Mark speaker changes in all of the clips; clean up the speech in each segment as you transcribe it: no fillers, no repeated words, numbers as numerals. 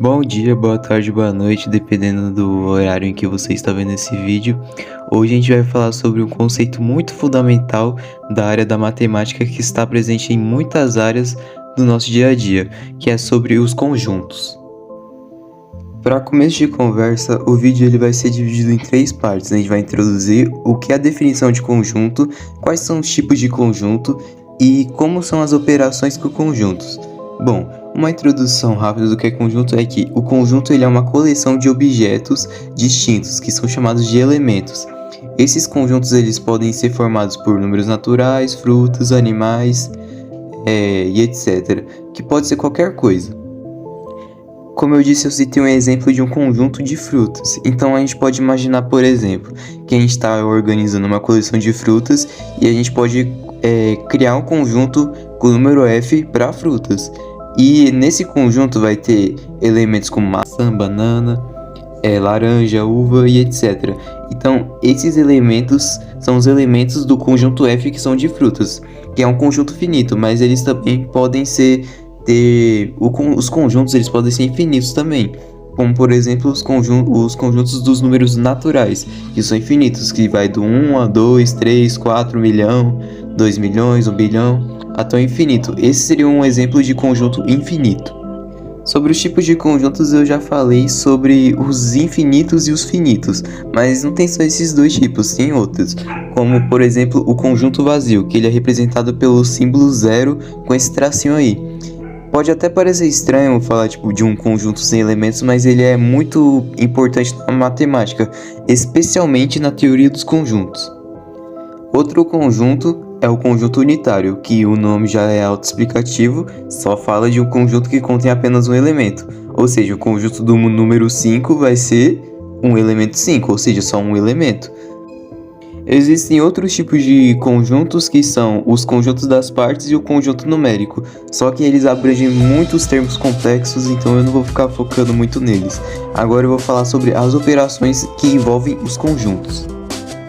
Speaker 1: Bom dia, boa tarde, boa noite, dependendo do horário em que você está vendo esse vídeo. Hoje a gente vai falar sobre um conceito muito fundamental da área da matemática que está presente em muitas áreas do nosso dia a dia, que é sobre os conjuntos. Para começo de conversa, o vídeo ele vai ser dividido em três partes. A gente vai introduzir o que é a definição de conjunto, quais são os tipos de conjunto e como são as operações com conjuntos. Bom, uma introdução rápida do que é conjunto é que o conjunto ele é uma coleção de objetos distintos, que são chamados de elementos. Esses conjuntos eles podem ser formados por números naturais, frutas, animais e etc. Que pode ser qualquer coisa. Como eu disse, eu citei um exemplo de um conjunto de frutas. Então a gente pode imaginar, por exemplo, que a gente está organizando uma coleção de frutas e a gente pode criar um conjunto com o número F para frutas. E nesse conjunto vai ter elementos como maçã, banana, laranja, uva e etc. Então esses elementos são os elementos do conjunto F que são de frutas, que é um conjunto finito, mas eles também podem ser os conjuntos eles podem ser infinitos também, como por exemplo os conjuntos dos números naturais, que são infinitos, que vai do 1 a 2, 3, 4 milhão, 2 milhões, 1 bilhão, até o infinito. Esse seria um exemplo de conjunto infinito. Sobre os tipos de conjuntos eu já falei sobre os infinitos e os finitos, mas não tem só esses dois tipos, tem outros, como por exemplo o conjunto vazio, que ele é representado pelo símbolo zero com esse tracinho aí. Pode até parecer estranho falar de um conjunto sem elementos, mas ele é muito importante na matemática, especialmente na teoria dos conjuntos. Outro conjunto é o conjunto unitário, que o nome já é autoexplicativo, só fala de um conjunto que contém apenas um elemento. Ou seja, o conjunto do número 5 vai ser um elemento 5, ou seja, só um elemento. Existem outros tipos de conjuntos que são os conjuntos das partes e o conjunto numérico, só que eles abrangem muitos termos complexos, então eu não vou ficar focando muito neles. Agora eu vou falar sobre as operações que envolvem os conjuntos.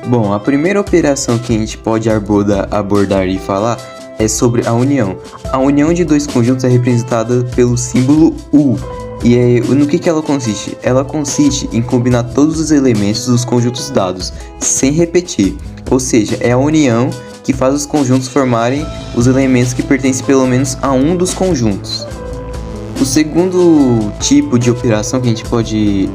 Speaker 1: Bom, a primeira operação que a gente pode abordar e falar é sobre a união. A união de dois conjuntos é representada pelo símbolo U. E no que ela consiste? Ela consiste em combinar todos os elementos dos conjuntos dados, sem repetir. Ou seja, é a união que faz os conjuntos formarem os elementos que pertencem pelo menos a um dos conjuntos. O segundo tipo de operação que a gente pode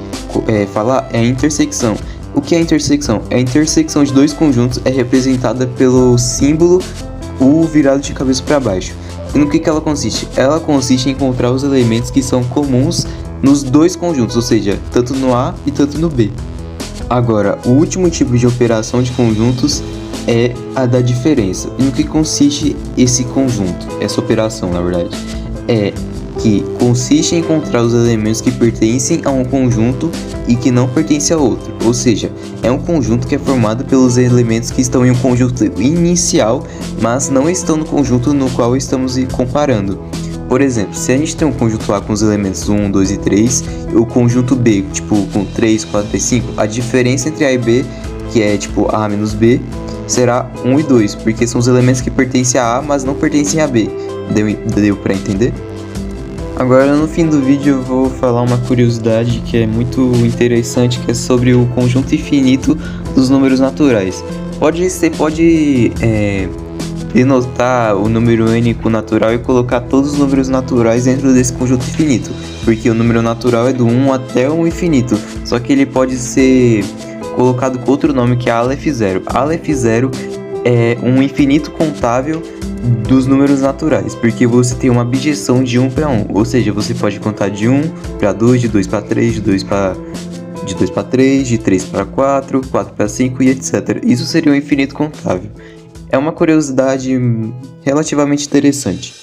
Speaker 1: falar é a intersecção. O que é a intersecção? A intersecção de dois conjuntos é representada pelo símbolo U virado de cabeça para baixo. E no que ela consiste? Ela consiste em encontrar os elementos que são comuns nos dois conjuntos, ou seja, tanto no A e tanto no B. Agora, o último tipo de operação de conjuntos é a da diferença. E no que consiste esse conjunto? Essa operação, na verdade, que consiste em encontrar os elementos que pertencem a um conjunto e que não pertencem a outro. Ou seja, é um conjunto que é formado pelos elementos que estão em um conjunto inicial, mas não estão no conjunto no qual estamos comparando. Por exemplo, se a gente tem um conjunto A com os elementos 1, 2 e 3, e o conjunto B, com 3, 4 e 5, a diferença entre A e B, que é A menos B, será 1 e 2, porque são os elementos que pertencem a A, mas não pertencem a B. Deu para entender? Agora no fim do vídeo eu vou falar uma curiosidade que é muito interessante, que é sobre o conjunto infinito dos números naturais. Você pode denotar o número n com natural e colocar todos os números naturais dentro desse conjunto infinito, porque o número natural é do 1 até o infinito, só que ele pode ser colocado com outro nome, que é Aleph Zero. Aleph Zero é um infinito contável dos números naturais, porque você tem uma abjeção de 1 para 1, ou seja, você pode contar de 1 para 2, de 2 para 3, de 2 para 3, de 3 para 4, 4 para 5 e etc. Isso seria um infinito contável. É uma curiosidade relativamente interessante.